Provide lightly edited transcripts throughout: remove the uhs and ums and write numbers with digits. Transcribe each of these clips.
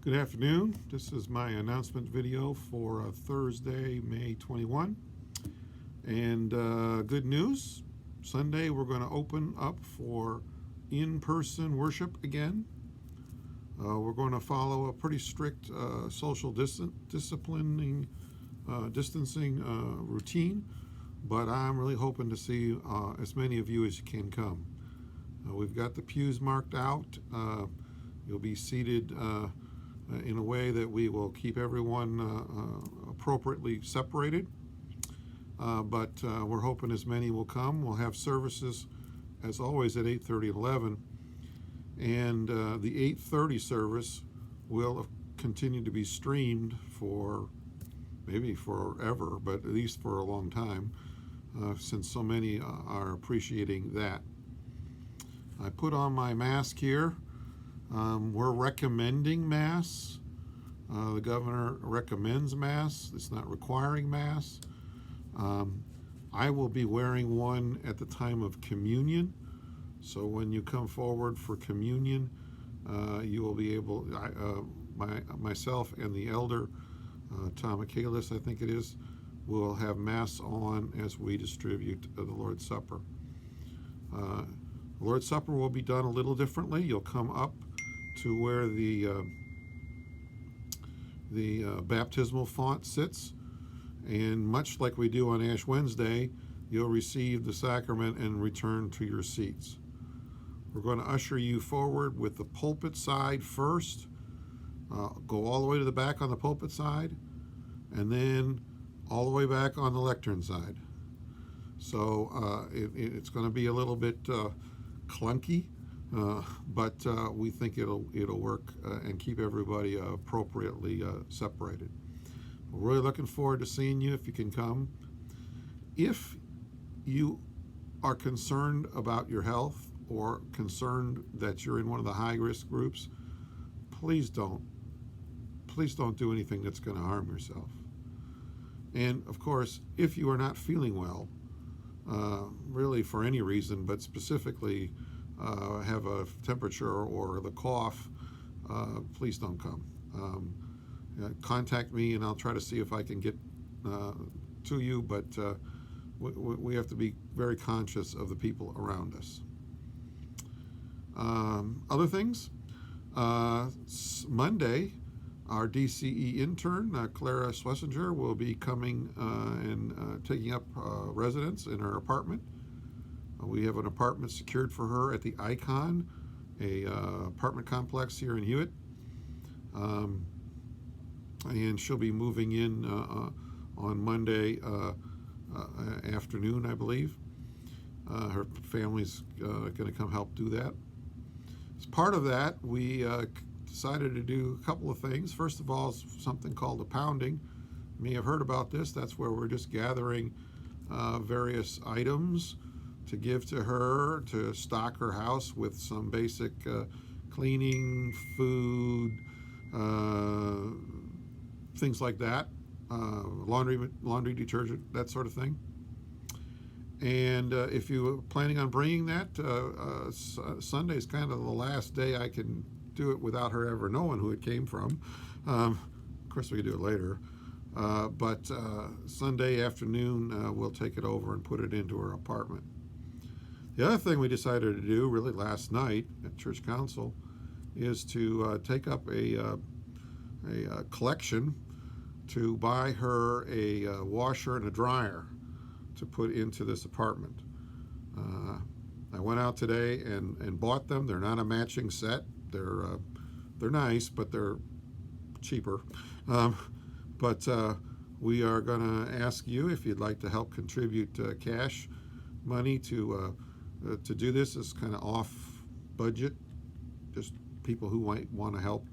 Good afternoon. This is my announcement video for Thursday, May 21. And good news, Sunday we're going to open up for in-person worship again. We're going to follow a pretty strict social distancing routine, but I'm really hoping to see as many of you as you can come. We've got the pews marked out. You'll be seated in a way that we will keep everyone appropriately separated. But we're hoping as many will come. We'll have services, as always, at 8:30 and 11. And the 8:30 service will continue to be streamed for maybe forever, but at least for a long time, since so many are appreciating that. I put on my mask here. We're recommending masks. The governor recommends masks. It's not requiring masks. I will be wearing one at the time of communion. So when you come forward for communion, you will be able, myself and the elder, Tom Michaelis, I think it is, will have masks on as we distribute the Lord's Supper. The Lord's Supper will be done a little differently. You'll come up to where the baptismal font sits, and much like we do on Ash Wednesday, you'll receive the sacrament and return to your seats. We're going to usher you forward with the pulpit side first, go all the way to the back on the pulpit side, and then all the way back on the lectern side. So it's going to be a little bit clunky, but we think it'll work and keep everybody appropriately separated. We're really looking forward to seeing you if you can come. If you are concerned about your health or concerned that you're in one of the high-risk groups, please don't do anything that's going to harm yourself. And of course, if you are not feeling well, really for any reason, but specifically have a temperature or the cough, please don't come. Contact me and I'll try to see if I can get to you, but we have to be very conscious of the people around us. Other things, Monday, our DCE intern, Clara Schlesinger, will be coming and taking up residence in her apartment. We have an apartment secured for her at the Icon, a apartment complex here in Hewitt. And she'll be moving in on Monday afternoon, I believe. Her family's going to come help do that. As part of that, we decided to do a couple of things. First of all, something called a pounding. You may have heard about this. That's where we're just gathering various items to give to her to stock her house with some basic cleaning, food, things like that, laundry detergent, that sort of thing. And if you were planning on bringing that, Sunday's kind of the last day I can do it without her ever knowing who it came from. Of course, we could do it later. But Sunday afternoon, we'll take it over and put it into her apartment. The other thing we decided to do, really last night at Church Council, is to take up a collection to buy her a washer and a dryer to put into this apartment. I went out today and bought them. They're not a matching set. They're nice, but they're cheaper. But we are going to ask you if you'd like to help contribute cash money to do this. It's kind of off budget, just people who might want to help.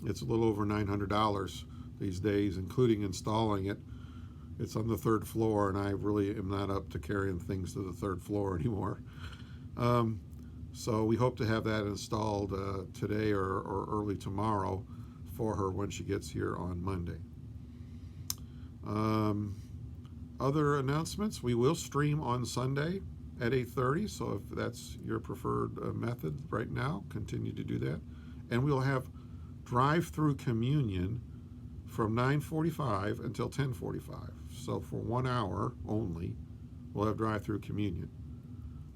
It's a little over $900 these days, including installing it. It's on the third floor, and I really am not up to carrying things to the third floor anymore. So we hope to have that installed today or early tomorrow for her when she gets here on Monday. Other announcements, we will stream on Sunday at 8:30, so if that's your preferred method right now, continue to do that. And we'll have drive-through communion from 9:45 until 10:45. So for 1 hour only, we'll have drive-through communion.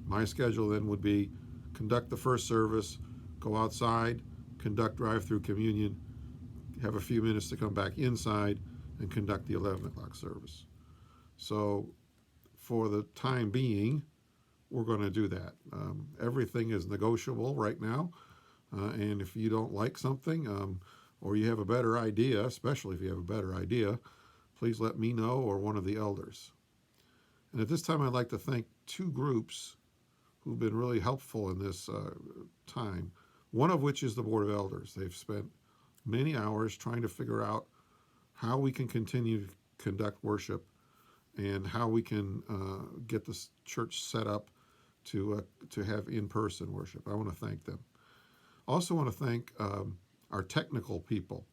My schedule then would be conduct the first service, go outside, conduct drive-through communion, have a few minutes to come back inside, and conduct the 11 o'clock service. So for the time being, we're going to do that. Everything is negotiable right now, and if you don't like something, or you have a better idea, especially if you have a better idea, please let me know or one of the elders. And at this time, I'd like to thank two groups who've been really helpful in this time, one of which is the Board of Elders. They've spent many hours trying to figure out how we can continue to conduct worship and how we can get this church set up to have in-person worship. I want to thank them. Also want to thank our technical people,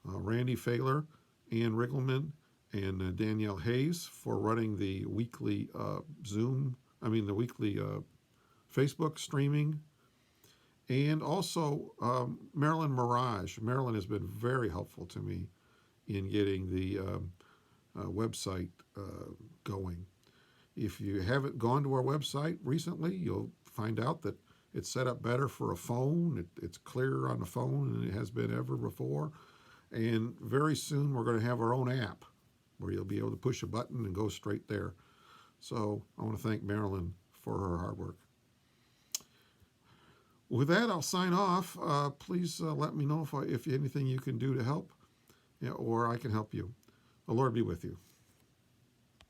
Randy Failer, Ann Riggleman, and Danielle Hayes for running the weekly the weekly Facebook streaming, and also Marilyn Mirage. Marilyn has been very helpful to me in getting the website going. If you haven't gone to our website recently, you'll find out that it's set up better for a phone. It's clearer on the phone than it has been ever before. And very soon we're going to have our own app where you'll be able to push a button and go straight there. So I want to thank Marilyn for her hard work. With that, I'll sign off. Please let me know if anything you can do to help, or I can help you. The Lord be with you.